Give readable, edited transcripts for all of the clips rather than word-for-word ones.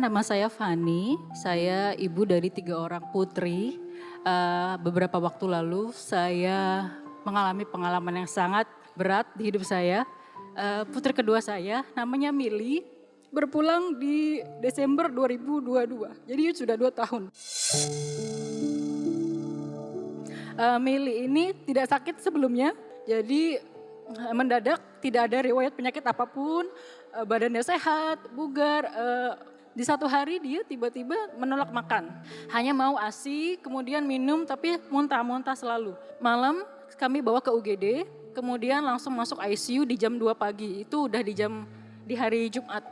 nama saya Fani. Saya ibu dari 3 orang putri. Beberapa waktu lalu saya mengalami pengalaman yang sangat berat di hidup saya. Putri kedua saya namanya Mili, berpulang di Desember 2022. Jadi sudah 2 tahun. Mili ini tidak sakit sebelumnya. Jadi mendadak tidak ada riwayat penyakit apapun, badannya sehat, bugar. Di satu hari dia tiba-tiba menolak makan. Hanya mau ASI, kemudian minum tapi muntah-muntah selalu. Malam kami bawa ke UGD, kemudian langsung masuk ICU di jam 2 pagi. Itu udah di hari Jumat.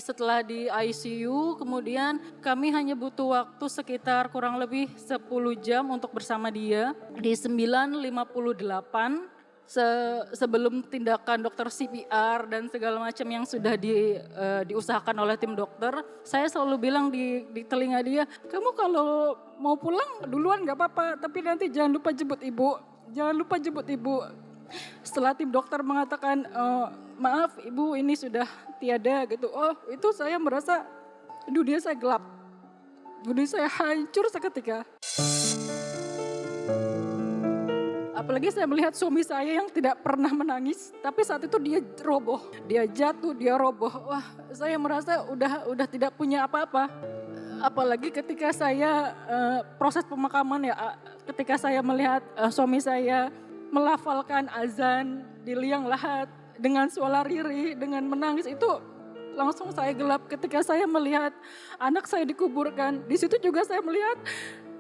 Setelah di ICU, kemudian kami hanya butuh waktu sekitar kurang lebih 10 jam untuk bersama dia. Di 9.58 sebelum tindakan dokter CPR dan segala macam yang sudah diusahakan oleh tim dokter, saya selalu bilang di telinga dia, kamu kalau mau pulang duluan gak apa-apa, tapi nanti jangan lupa jemput ibu, jangan lupa jemput ibu. Setelah tim dokter mengatakan, maaf ibu ini sudah tiada gitu, itu saya merasa dunia saya gelap, dunia saya hancur seketika. Apalagi saya melihat suami saya yang tidak pernah menangis, tapi saat itu dia roboh, dia jatuh, dia roboh. Wah, saya merasa udah tidak punya apa-apa. Apalagi ketika saya proses pemakaman ya, ketika saya melihat suami saya melafalkan azan di liang lahat dengan suara lirih, dengan menangis, itu langsung saya gelap. Ketika saya melihat anak saya dikuburkan, di situ juga saya melihat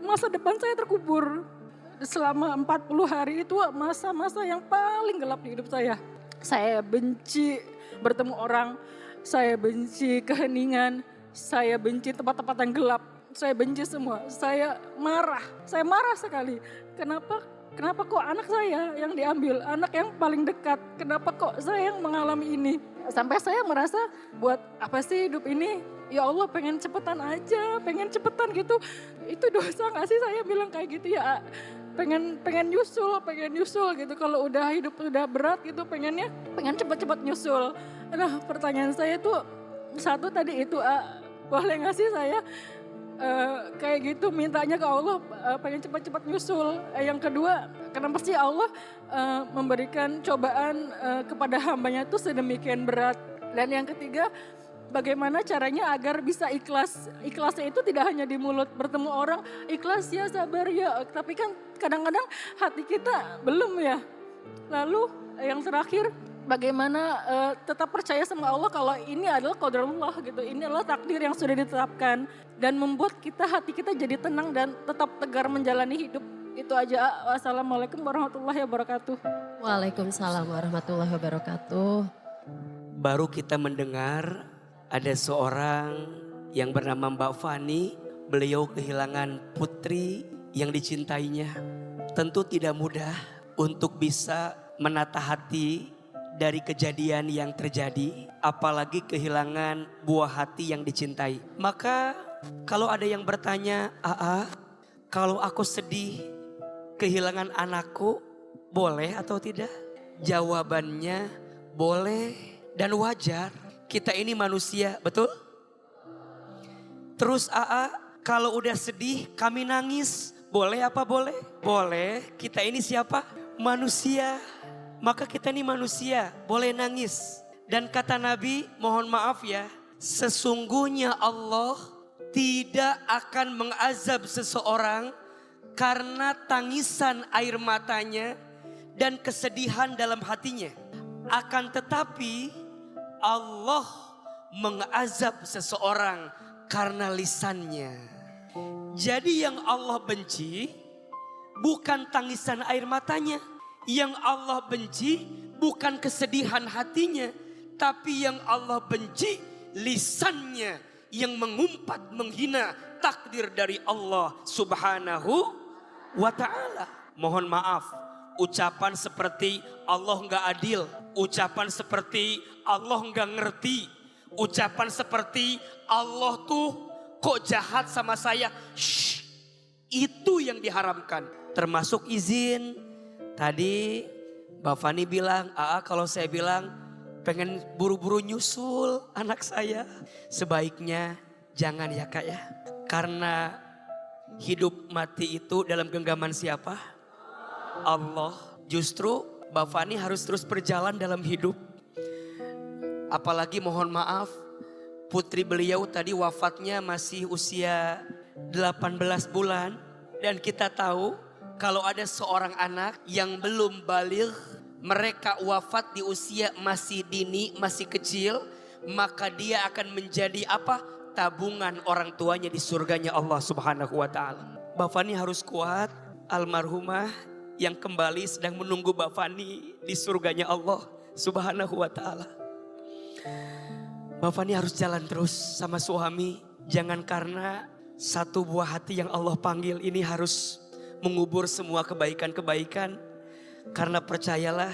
masa depan saya terkubur. Selama 40 hari itu masa-masa yang paling gelap di hidup saya. Saya benci bertemu orang, saya benci keheningan, saya benci tempat-tempat yang gelap, saya benci semua. Saya marah sekali. Kenapa kok anak saya yang diambil, anak yang paling dekat, kenapa kok saya yang mengalami ini? Sampai saya merasa, buat apa sih hidup ini? Ya Allah, pengen cepetan aja, pengen cepetan gitu. Itu dosa gak sih saya bilang kayak gitu ya? Pengen nyusul gitu. Kalau udah hidup udah berat gitu, pengen cepet-cepet nyusul. Nah, pertanyaan saya tuh satu tadi itu, boleh gak sih saya kayak gitu mintanya ke Allah, pengen cepat-cepat nyusul. Yang kedua, kenapa sih Allah memberikan cobaan kepada hambanya itu sedemikian berat. Dan yang ketiga, bagaimana caranya agar bisa ikhlas. Ikhlasnya itu tidak hanya di mulut, bertemu orang ikhlas ya, sabar ya, tapi kan kadang-kadang hati kita belum ya. Lalu yang terakhir, bagaimana tetap percaya sama Allah kalau ini adalah qadarullah gitu. Ini adalah takdir yang sudah ditetapkan dan membuat hati kita jadi tenang dan tetap tegar menjalani hidup. Itu aja. Wassalamualaikum warahmatullahi wabarakatuh. Waalaikumsalam warahmatullahi wabarakatuh. Baru kita mendengar ada seorang yang bernama Mbak Fani. Beliau kehilangan putri yang dicintainya. Tentu tidak mudah untuk bisa menata hati dari kejadian yang terjadi, apalagi kehilangan buah hati yang dicintai. Maka kalau ada yang bertanya, kalau aku sedih kehilangan anakku, boleh atau tidak? Jawabannya boleh dan wajar. Kita ini manusia, betul? Terus kalau udah sedih kami nangis, boleh apa boleh? Boleh, kita ini siapa? Manusia. Maka kita ini manusia, boleh nangis. Dan kata Nabi, mohon maaf ya, sesungguhnya Allah tidak akan mengazab seseorang karena tangisan air matanya dan kesedihan dalam hatinya. Akan tetapi Allah mengazab seseorang karena lisannya. Jadi yang Allah benci bukan tangisan air matanya. Yang Allah benci bukan kesedihan hatinya, tapi yang Allah benci lisannya yang mengumpat menghina takdir dari Allah Subhanahu wa ta'ala. Mohon maaf, ucapan seperti Allah nggak adil, ucapan seperti Allah nggak ngerti, ucapan seperti Allah tuh kok jahat sama saya. Shh, itu yang diharamkan. Termasuk izin. Tadi Mbak Fani bilang, kalau saya bilang pengen buru-buru nyusul anak saya. Sebaiknya jangan ya Kak ya. Karena hidup mati itu dalam genggaman siapa? Allah. Justru Mbak Fani harus terus berjalan dalam hidup. Apalagi mohon maaf, putri beliau tadi wafatnya masih usia 18 bulan. Dan kita tahu kalau ada seorang anak yang belum baligh, mereka wafat di usia masih dini, masih kecil, maka dia akan menjadi apa? Tabungan orang tuanya di surganya Allah Subhanahu wa taala. Mbak Fani harus kuat, almarhumah yang kembali sedang menunggu Mbak Fani di surganya Allah Subhanahu wa taala. Mbak Fani harus jalan terus sama suami. Jangan karena satu buah hati yang Allah panggil ini harus mengubur semua kebaikan-kebaikan. Karena percayalah,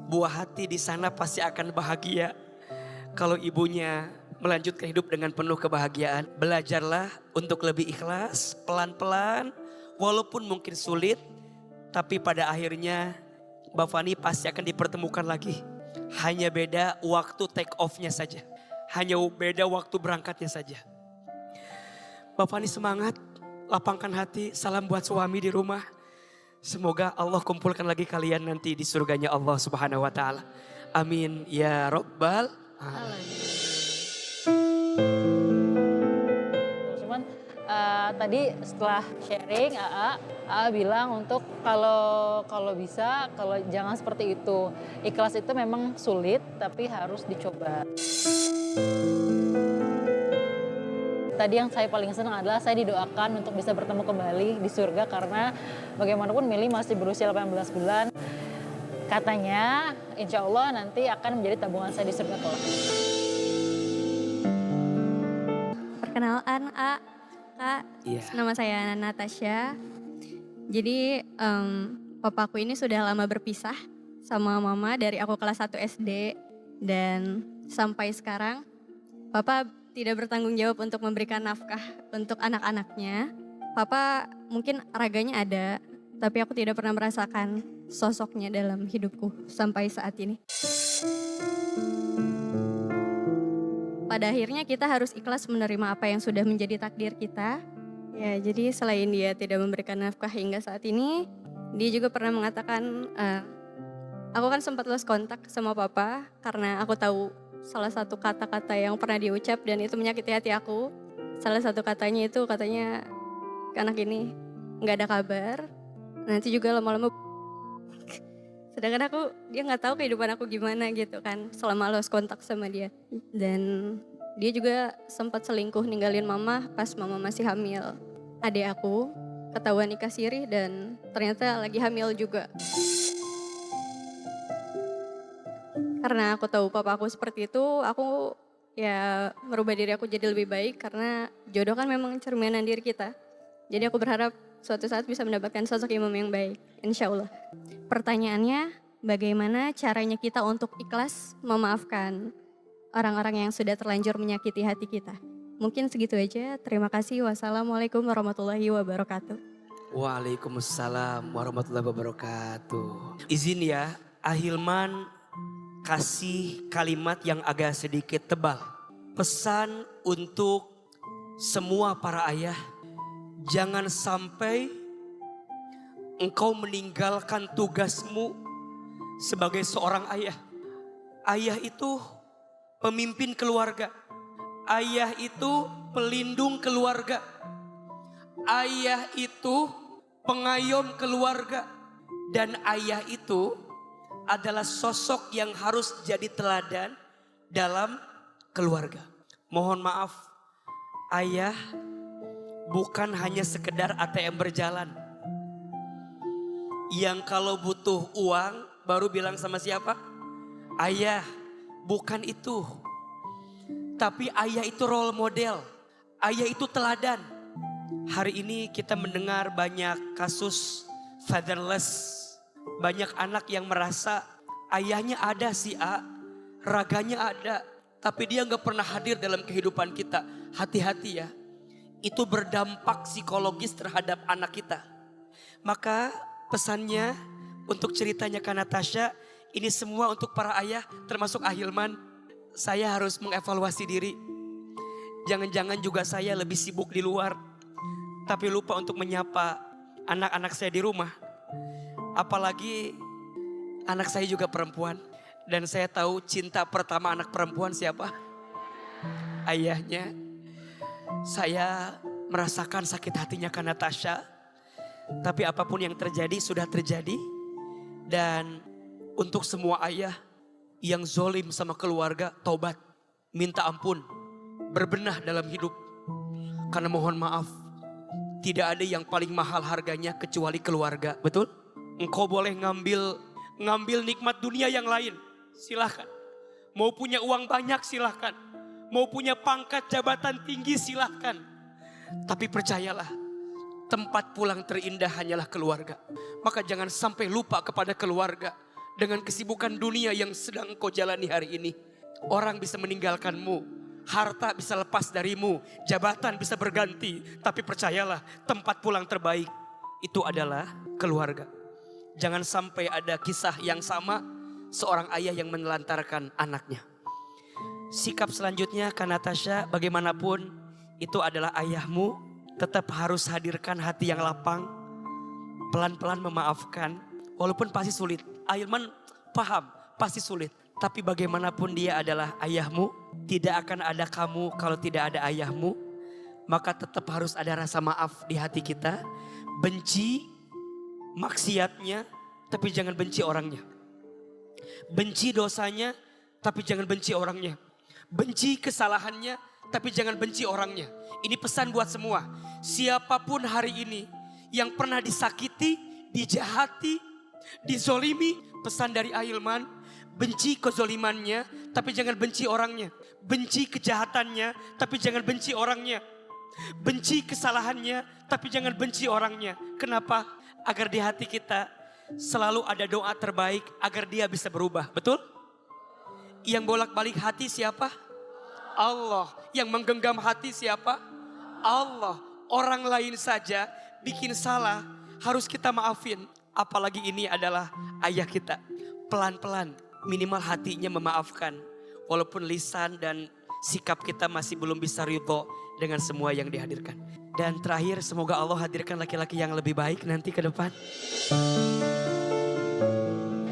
buah hati di sana pasti akan bahagia. Kalau ibunya melanjutkan hidup dengan penuh kebahagiaan. Belajarlah untuk lebih ikhlas, pelan-pelan. Walaupun mungkin sulit, tapi pada akhirnya Mbak Fani pasti akan dipertemukan lagi. Hanya beda waktu take off-nya saja. Hanya beda waktu berangkatnya saja. Mbak Fani semangat, lapangkan hati, salam buat suami di rumah. Semoga Allah kumpulkan lagi kalian nanti di surganya Allah Subhanahu wa taala. Amin ya rabbal alamin. Cuman tadi setelah sharing AA bilang untuk kalau bisa kalau jangan seperti itu. Ikhlas itu memang sulit tapi harus dicoba. Tadi yang saya paling senang adalah saya didoakan untuk bisa bertemu kembali di surga karena bagaimanapun Mili masih berusia 18 bulan. Katanya insya Allah nanti akan menjadi tabungan saya di surga kelak. Perkenalkan Kak, Iya. nama saya Natasha. Jadi papaku ini sudah lama berpisah sama mama dari aku kelas 1 SD. Dan sampai sekarang papa tidak bertanggung jawab untuk memberikan nafkah untuk anak-anaknya. Papa mungkin raganya ada, tapi aku tidak pernah merasakan sosoknya dalam hidupku sampai saat ini. Pada akhirnya kita harus ikhlas menerima apa yang sudah menjadi takdir kita. Ya, jadi selain dia tidak memberikan nafkah hingga saat ini, dia juga pernah mengatakan, aku kan sempat lost kontak sama papa karena aku tahu salah satu kata-kata yang pernah diucap dan itu menyakiti hati aku. Salah satu katanya itu katanya, anak ini nggak ada kabar, nanti juga lama-lama. Sedangkan dia nggak tahu kehidupan aku gimana gitu kan selama lost kontak sama dia. Dan dia juga sempat selingkuh ninggalin mama pas mama masih hamil. Adik aku ketahuan nikah siri dan ternyata lagi hamil juga. Karena aku tahu papa aku seperti itu, aku ya merubah diri aku jadi lebih baik karena jodoh kan memang cerminan diri kita. Jadi aku berharap suatu saat bisa mendapatkan sosok imam yang baik, insya Allah. Pertanyaannya, bagaimana caranya kita untuk ikhlas memaafkan orang-orang yang sudah terlanjur menyakiti hati kita? Mungkin segitu aja, terima kasih. Wassalamualaikum warahmatullahi wabarakatuh. Waalaikumsalam warahmatullahi wabarakatuh. Izin ya, Ahilman kasih kalimat yang agak sedikit tebal. Pesan untuk semua para ayah, jangan sampai engkau meninggalkan tugasmu sebagai seorang ayah. Ayah itu pemimpin keluarga. Ayah itu pelindung keluarga. Ayah itu pengayom keluarga. Dan ayah itu adalah sosok yang harus jadi teladan dalam keluarga. Mohon maaf, ayah bukan hanya sekedar ATM berjalan. Yang kalau butuh uang baru bilang sama siapa? Ayah, bukan itu. Tapi ayah itu role model. Ayah itu teladan. Hari ini kita mendengar banyak kasus fatherless. Banyak anak yang merasa ayahnya ada si A, raganya ada, tapi dia gak pernah hadir dalam kehidupan kita. Hati-hati ya, itu berdampak psikologis terhadap anak kita. Maka pesannya untuk ceritanya Kak Natasha, Ini semua untuk para ayah termasuk Ahilman. Saya harus mengevaluasi diri. Jangan-jangan juga saya lebih sibuk di luar. Tapi lupa untuk menyapa anak-anak saya di rumah. Apalagi anak saya juga perempuan. Dan saya tahu cinta pertama anak perempuan siapa? Ayahnya. Saya merasakan sakit hatinya karena Tasya. Tapi apapun yang terjadi sudah terjadi. Dan untuk semua ayah yang zolim sama keluarga, taubat, minta ampun, berbenah dalam hidup. Karena mohon maaf, tidak ada yang paling mahal harganya kecuali keluarga, betul? Engkau boleh ngambil nikmat dunia yang lain, silahkan. Mau punya uang banyak silahkan. Mau punya pangkat jabatan tinggi silahkan. Tapi percayalah, tempat pulang terindah hanyalah keluarga. Maka jangan sampai lupa kepada keluarga. Dengan kesibukan dunia yang sedang kau jalani hari ini. Orang bisa meninggalkanmu. Harta bisa lepas darimu. Jabatan bisa berganti. Tapi percayalah, tempat pulang terbaik itu adalah keluarga. Jangan sampai ada kisah yang sama. Seorang ayah yang menelantarkan anaknya. Sikap selanjutnya ke Natasha, bagaimanapun itu adalah ayahmu. Tetap harus hadirkan hati yang lapang. Pelan-pelan memaafkan. Walaupun pasti sulit. Ahilman paham, pasti sulit. Tapi bagaimanapun dia adalah ayahmu. Tidak akan ada kamu kalau tidak ada ayahmu. Maka tetap harus ada rasa maaf di hati kita. Benci maksiatnya, tapi jangan benci orangnya. Benci dosanya, tapi jangan benci orangnya. Benci kesalahannya, tapi jangan benci orangnya. Ini pesan buat semua. Siapapun hari ini yang pernah disakiti, dijahati, dizolimi, pesan dari Ahilman, benci kezolimannya, tapi jangan benci orangnya. Benci kejahatannya, tapi jangan benci orangnya. Benci kesalahannya, tapi jangan benci orangnya. Kenapa? Agar di hati kita selalu ada doa terbaik agar dia bisa berubah. Betul? Yang bolak-balik hati siapa? Allah. Yang menggenggam hati siapa? Allah. Orang lain saja bikin salah harus kita maafin. Apalagi ini adalah ayah kita. Pelan-pelan minimal hatinya memaafkan. Walaupun lisan dan sikap kita masih belum bisa ridho dengan semua yang dihadirkan. Dan terakhir semoga Allah hadirkan laki-laki yang lebih baik nanti ke depan.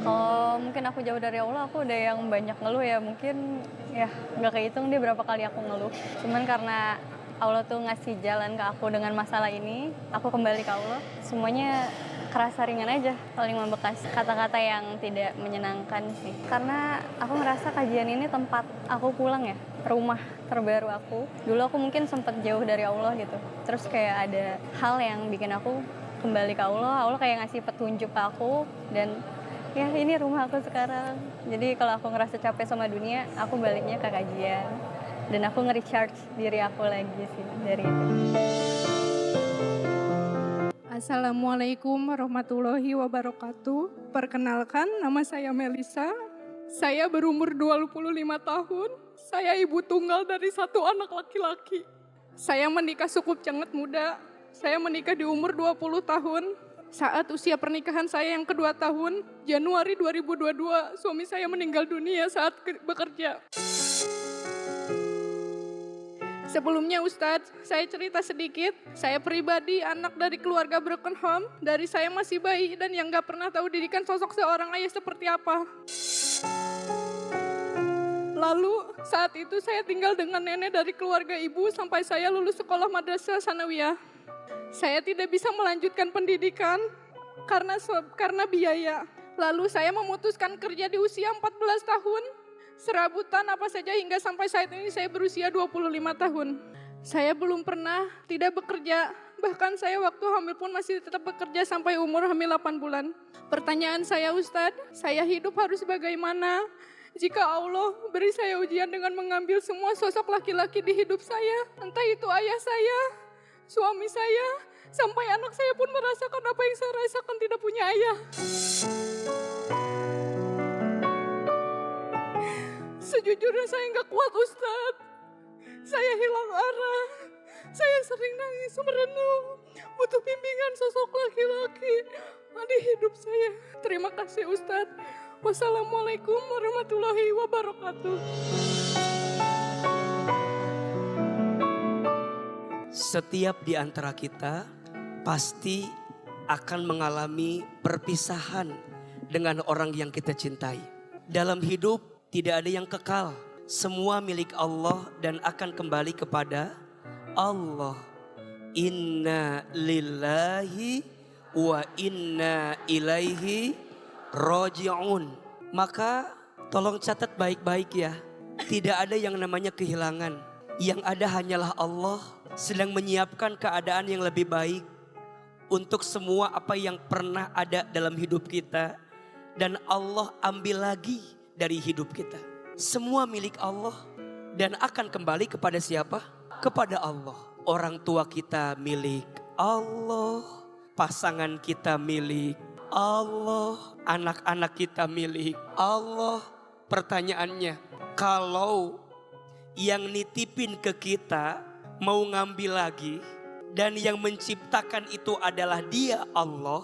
Kalau mungkin aku jauh dari Allah, aku udah yang banyak ngeluh ya. Mungkin ya nggak kehitung dia berapa kali aku ngeluh. Cuman karena Allah tuh ngasih jalan ke aku dengan masalah ini, aku kembali ke Allah. Semuanya kerasa ringan aja, paling membekas. Kata-kata yang tidak menyenangkan sih. Karena aku ngerasa kajian ini tempat aku pulang ya, rumah terbaru aku. Dulu aku mungkin sempat jauh dari Allah gitu. Terus kayak ada hal yang bikin aku kembali ke Allah. Allah kayak ngasih petunjuk ke aku dan ya ini rumah aku sekarang. Jadi kalau aku ngerasa capek sama dunia, aku baliknya ke kajian. Dan aku nge-recharge diri aku lagi sih dari itu. Assalamualaikum warahmatullahi wabarakatuh. Perkenalkan, nama saya Melisa. Saya berumur 25 tahun. Saya ibu tunggal dari satu anak laki-laki. Saya menikah cukup sangat muda. Saya menikah di umur 20 tahun. Saat usia pernikahan saya yang kedua tahun, Januari 2022, suami saya meninggal dunia saat bekerja. Sebelumnya Ustadz, saya cerita sedikit. Saya pribadi anak dari keluarga broken home. Dari saya masih bayi dan yang gak pernah tahu didikan sosok seorang ayah seperti apa. Lalu saat itu saya tinggal dengan nenek dari keluarga ibu sampai saya lulus sekolah madrasah sanawiyah. Saya tidak bisa melanjutkan pendidikan karena biaya. Lalu saya memutuskan kerja di usia 14 tahun. Serabutan apa saja hingga sampai saat ini saya berusia 25 tahun. Saya belum pernah tidak bekerja. Bahkan saya waktu hamil pun masih tetap bekerja sampai umur hamil 8 bulan. Pertanyaan saya Ustadz, saya hidup harus bagaimana? Jika Allah beri saya ujian dengan mengambil semua sosok laki-laki di hidup saya. Entah itu ayah saya, suami saya, sampai anak saya pun merasakan apa yang saya rasakan tidak punya ayah. Sejujurnya saya nggak kuat Ustadz. Saya hilang arah. Saya sering nangis merenung. Butuh bimbingan sosok laki-laki di hidup saya. Terima kasih Ustadz. Wassalamualaikum warahmatullahi wabarakatuh. Setiap di antara kita pasti akan mengalami perpisahan dengan orang yang kita cintai. Dalam hidup tidak ada yang kekal. Semua milik Allah dan akan kembali kepada Allah. Inna lillahi wa inna ilaihi raji'un. Maka tolong catat baik-baik ya. Tidak ada yang namanya kehilangan. Yang ada hanyalah Allah sedang menyiapkan keadaan yang lebih baik untuk semua apa yang pernah ada dalam hidup kita. Dan Allah ambil lagi dari hidup kita. Semua milik Allah dan akan kembali kepada siapa? Kepada Allah. Orang tua kita milik Allah. Pasangan kita milik Allah. Anak-anak kita milik Allah. Pertanyaannya, kalau yang nitipin ke kita mau ngambil lagi dan yang menciptakan itu adalah Dia Allah,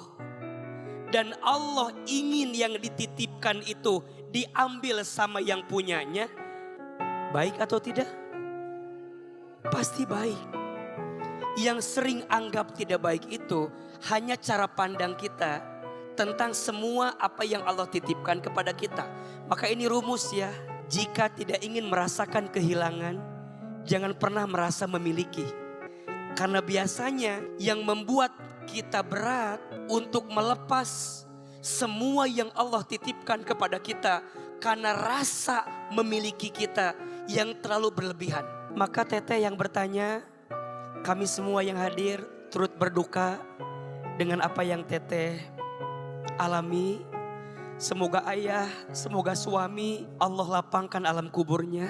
dan Allah ingin yang dititipkan itu diambil sama yang punyanya, baik atau tidak? Pasti baik. Yang sering anggap tidak baik itu hanya cara pandang kita tentang semua apa yang Allah titipkan kepada kita. Maka ini rumus ya, jika tidak ingin merasakan kehilangan, jangan pernah merasa memiliki. Karena biasanya yang membuat kita berat untuk melepas semua yang Allah titipkan kepada kita karena rasa memiliki kita yang terlalu berlebihan. Maka Teteh yang bertanya, kami semua yang hadir turut berduka dengan apa yang Teteh alami. Semoga ayah, semoga suami Allah lapangkan alam kuburnya.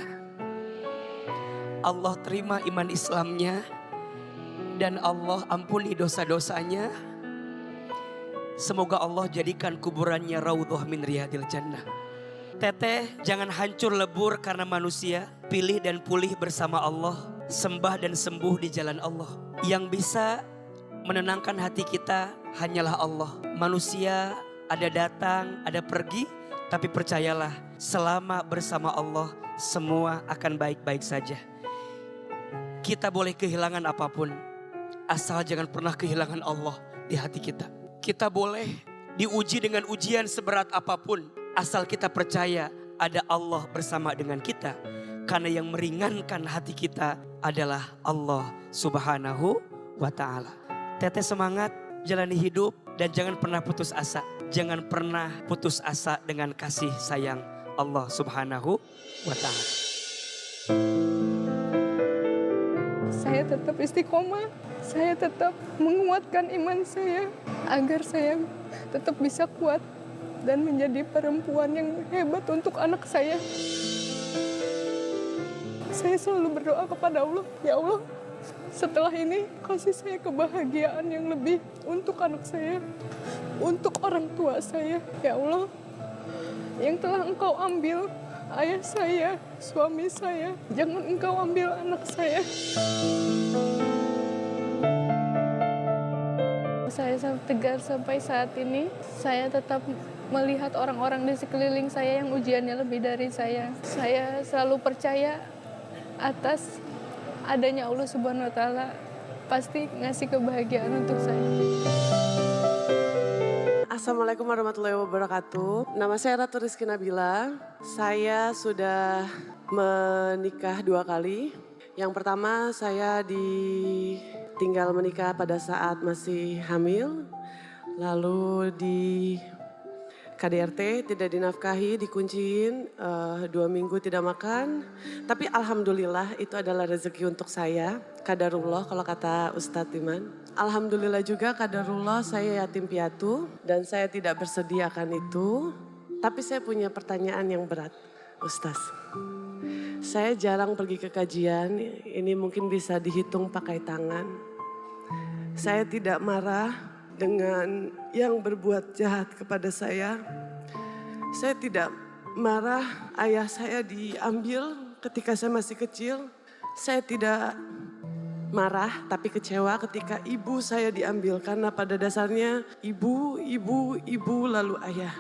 Allah terima iman Islamnya. Dan Allah ampuni dosa-dosanya. Semoga Allah jadikan kuburannya raudhah min riyadil jannah. Teteh jangan hancur lebur karena manusia. Pilih dan pulih bersama Allah. Sembah dan sembuh di jalan Allah. Yang bisa menenangkan hati kita hanyalah Allah. Manusia ada datang, ada pergi. Tapi percayalah, selama bersama Allah semua akan baik-baik saja. Kita boleh kehilangan apapun, asal jangan pernah kehilangan Allah di hati kita. Kita boleh diuji dengan ujian seberat apapun, asal kita percaya ada Allah bersama dengan kita. Karena yang meringankan hati kita adalah Allah Subhanahu wa ta'ala. Teteh semangat, jalani hidup dan jangan pernah putus asa. Jangan pernah putus asa dengan kasih sayang Allah Subhanahu wa ta'ala. Saya tetap istiqomah, saya tetap menguatkan iman saya agar saya tetap bisa kuat dan menjadi perempuan yang hebat untuk anak saya. Saya selalu berdoa kepada Allah, ya Allah, setelah ini kasih saya kebahagiaan yang lebih untuk anak saya, untuk orang tua saya, ya Allah, yang telah Engkau ambil ayah saya, suami saya, jangan Engkau ambil anak saya. Saya tegar sampai saat ini, saya tetap melihat orang-orang di sekeliling saya yang ujiannya lebih dari saya. Saya selalu percaya atas adanya Allah Subhanahu wa ta'ala pasti ngasih kebahagiaan untuk saya. Assalamualaikum warahmatullahi wabarakatuh. Nama saya Ratu Rizky Nabila. Saya sudah menikah 2 kali. Yang pertama saya ditinggal menikah pada saat masih hamil. Lalu di KDRT tidak dinafkahi, dikunciin 2 minggu tidak makan. Tapi alhamdulillah itu adalah rezeki untuk saya. Qadarullah kalau kata Ustadz Iman. Alhamdulillah juga qadarullah saya yatim piatu dan saya tidak bersedih akan itu. Tapi saya punya pertanyaan yang berat, Ustaz. Saya jarang pergi ke kajian, ini mungkin bisa dihitung pakai tangan. Saya tidak marah dengan yang berbuat jahat kepada saya. Saya tidak marah ayah saya diambil ketika saya masih kecil. Saya tidak marah tapi kecewa ketika ibu saya diambil. Karena pada dasarnya ibu lalu ayah.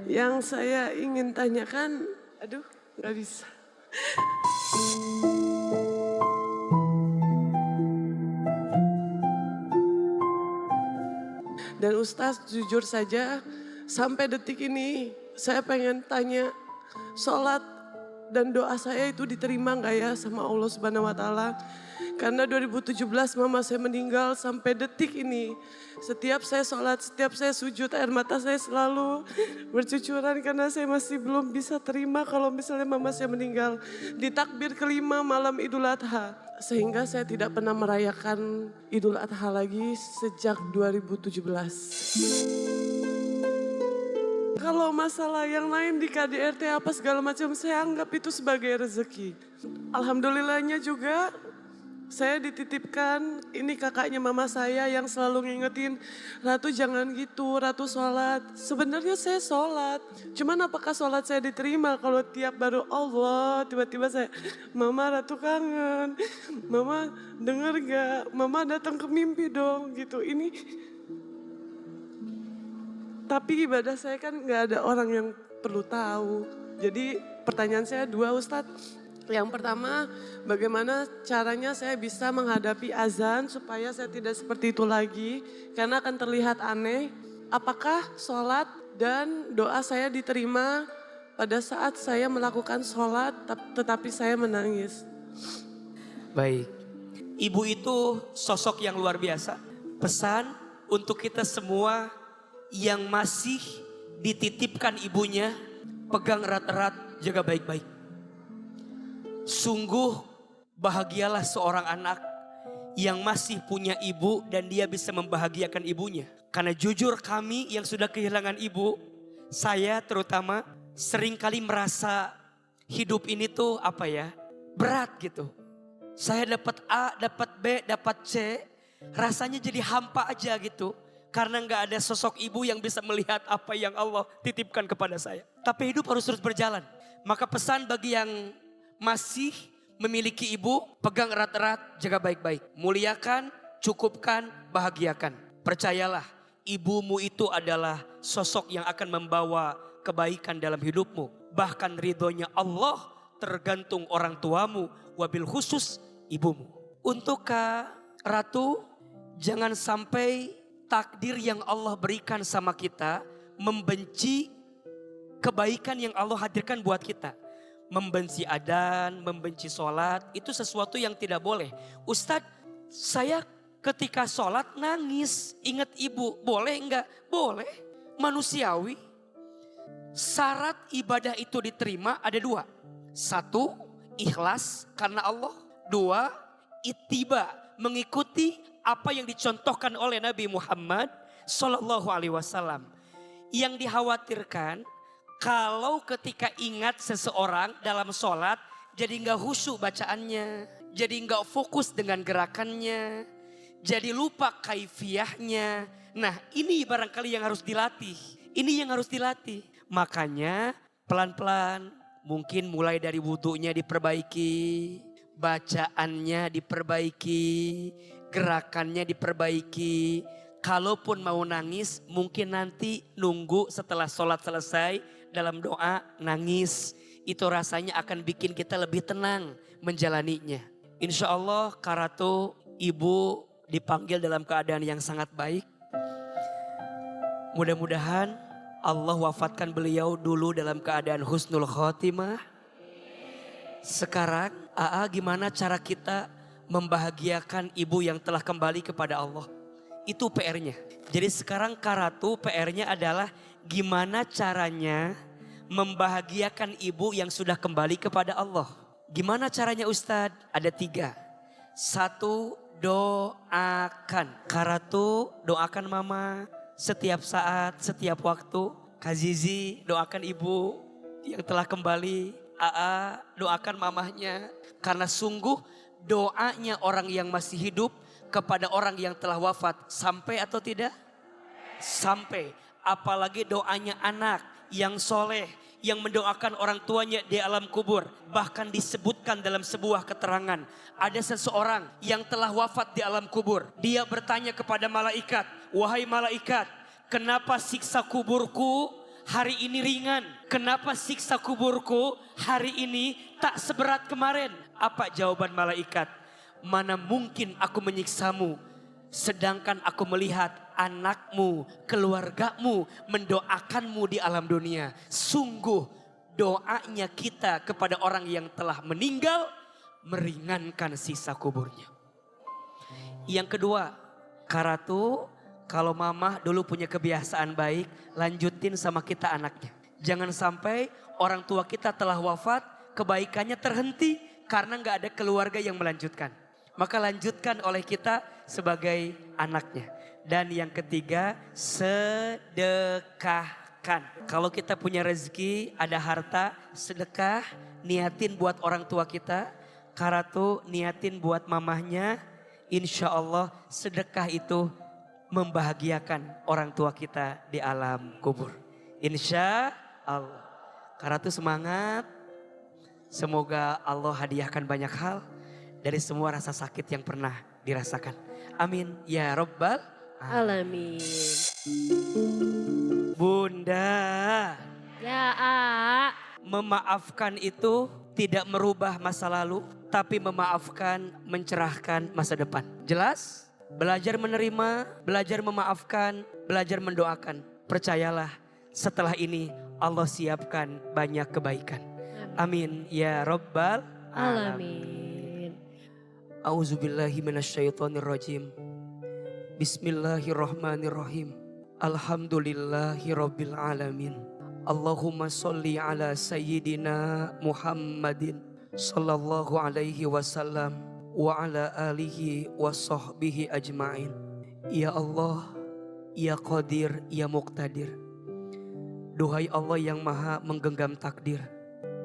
Yang saya ingin tanyakan, aduh nggak bisa. Dan Ustadz jujur saja sampai detik ini saya pengen tanya, sholat dan doa saya itu diterima nggak ya sama Allah Subhanahu Wa Taala? Karena 2017 mama saya meninggal, sampai detik ini setiap saya sholat, setiap saya sujud, air mata saya selalu bercucuran karena saya masih belum bisa terima kalau misalnya mama saya meninggal di takbir kelima malam Idul Adha. Sehingga saya tidak pernah merayakan Idul Adha lagi sejak 2017. Kalau masalah yang lain di KDRT apa segala macam, saya anggap itu sebagai rezeki. Alhamdulillahnya juga saya dititipkan, ini kakaknya mama saya yang selalu ngingetin, Ratu jangan gitu, Ratu sholat. Sebenarnya saya sholat, cuman apakah sholat saya diterima kalau tiap baru Allah, tiba-tiba saya, Mama Ratu kangen, Mama denger gak, Mama datang ke mimpi dong gitu. Ini, tapi ibadah saya kan gak ada orang yang perlu tahu. Jadi pertanyaan saya dua Ustadz. Yang pertama, bagaimana caranya saya bisa menghadapi azan supaya saya tidak seperti itu lagi. Karena akan terlihat aneh, apakah sholat dan doa saya diterima pada saat saya melakukan sholat tetapi saya menangis. Baik, ibu itu sosok yang luar biasa. Pesan untuk kita semua yang masih dititipkan ibunya, pegang erat-erat, jaga baik-baik. Sungguh bahagialah seorang anak yang masih punya ibu dan dia bisa membahagiakan ibunya. Karena jujur kami yang sudah kehilangan ibu, saya terutama seringkali merasa hidup ini tuh berat gitu. Saya dapat A, dapat B, dapat C, rasanya jadi hampa aja gitu. Karena gak ada sosok ibu yang bisa melihat apa yang Allah titipkan kepada saya. Tapi hidup harus terus berjalan. Maka pesan bagi yang masih memiliki ibu, pegang erat-erat, jaga baik-baik. Muliakan, cukupkan, bahagiakan. Percayalah, ibumu itu adalah sosok yang akan membawa kebaikan dalam hidupmu. Bahkan ridhonya Allah tergantung orang tuamu, wabil khusus ibumu. Untuk Kak Ratu, jangan sampai takdir yang Allah berikan sama kita membenci kebaikan yang Allah hadirkan buat kita. Membenci adzan, membenci sholat, itu sesuatu yang tidak boleh. Ustadz, saya ketika sholat nangis, ingat ibu, boleh enggak? Boleh, manusiawi. Syarat ibadah itu diterima ada dua. Satu, ikhlas karena Allah. Dua, ittiba, mengikuti apa yang dicontohkan oleh Nabi Muhammad Sallallahu Alaihi Wasallam. Yang dikhawatirkan, kalau ketika ingat seseorang dalam sholat, jadi gak khusyuk bacaannya, jadi gak fokus dengan gerakannya, jadi lupa kaifiyahnya. Nah ini barangkali yang harus dilatih, ini yang harus dilatih. Makanya pelan-pelan mungkin mulai dari wudunya diperbaiki, bacaannya diperbaiki, gerakannya diperbaiki. Kalaupun mau nangis mungkin nanti nunggu setelah sholat selesai. Dalam doa nangis, itu rasanya akan bikin kita lebih tenang menjalaninya. Insya Allah Kak Ratu, ibu dipanggil dalam keadaan yang sangat baik. Mudah-mudahan Allah wafatkan beliau dulu dalam keadaan husnul khotimah. Sekarang gimana cara kita membahagiakan ibu yang telah kembali kepada Allah. Itu PR-nya. Jadi sekarang Kak Ratu PR-nya adalah gimana caranya membahagiakan ibu yang sudah kembali kepada Allah. Gimana caranya Ustadz? Ada 3. 1, doakan. Kak Ratu doakan mama setiap saat, setiap waktu. Kak Zizi doakan ibu yang telah kembali. AA doakan mamahnya. Karena sungguh doanya orang yang masih hidup kepada orang yang telah wafat sampai atau tidak? Sampai. Apalagi doanya anak yang soleh, yang mendoakan orang tuanya di alam kubur. Bahkan disebutkan dalam sebuah keterangan, ada seseorang yang telah wafat di alam kubur. Dia bertanya kepada malaikat, wahai malaikat, kenapa siksa kuburku hari ini ringan? Kenapa siksa kuburku hari ini tak seberat kemarin? Apa jawaban malaikat? Mana mungkin aku menyiksamu, sedangkan aku melihat anakmu, keluargamu mendoakanmu di alam dunia. Sungguh doanya kita kepada orang yang telah meninggal meringankan sisa kuburnya. Yang kedua, Karatu, kalau mama dulu punya kebiasaan baik, lanjutin sama kita anaknya. Jangan sampai orang tua kita telah wafat, kebaikannya terhenti karena gak ada keluarga yang melanjutkan. Maka lanjutkan oleh kita sebagai anaknya. Dan yang ketiga, sedekahkan. Kalau kita punya rezeki, ada harta, sedekah, niatin buat orang tua kita. Karatu niatin buat mamahnya. Insya Allah sedekah itu membahagiakan orang tua kita di alam kubur. Insya Allah. Karatu semangat. Semoga Allah hadiahkan banyak hal dari semua rasa sakit yang pernah dirasakan. Amin. Ya Rabbal Alamin. Bunda. Ya, Memaafkan itu tidak merubah masa lalu, tapi memaafkan mencerahkan masa depan. Jelas? Belajar menerima, belajar memaafkan, belajar mendoakan. Percayalah, setelah ini Allah siapkan banyak kebaikan. Amin ya Rabbal Alamin. A'udzubillahi minasyaitonirrajim. Bismillahirrahmanirrahim. Alhamdulillahi rabbil alamin. Allahumma sholli ala sayyidina Muhammadin sallallahu alaihi wasallam wa ala alihi wa sahbihi ajma'in. Ya Allah, ya Qadir, ya Muqtadir. Duhai Allah yang maha menggenggam takdir.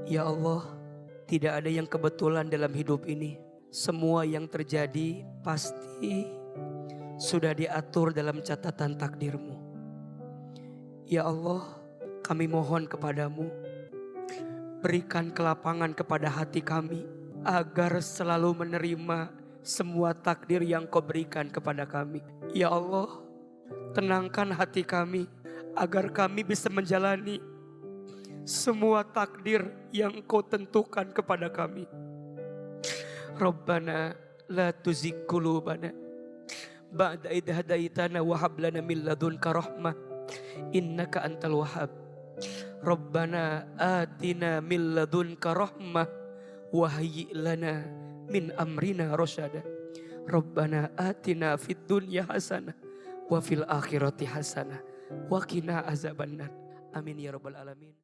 Ya Allah, tidak ada yang kebetulan dalam hidup ini. Semua yang terjadi pasti sudah diatur dalam catatan takdir-Mu. Ya Allah, kami mohon kepadamu, berikan kelapangan kepada hati kami agar selalu menerima semua takdir yang Kau berikan kepada kami. Ya Allah, tenangkan hati kami agar kami bisa menjalani semua takdir yang Kau tentukan kepada kami. Rabbana la tuzigh qulubana ba'da idh hadaitana wa hab lana min ladunka rahmah innaka antal wahhab. Rabbana atina min ladunka rahmah wa hayyi' lana min amrina rasyada. Rabbana atina fid dunya hasanah wa fil akhirati hasanah wa qina azabannar. Amin ya rabbal alamin.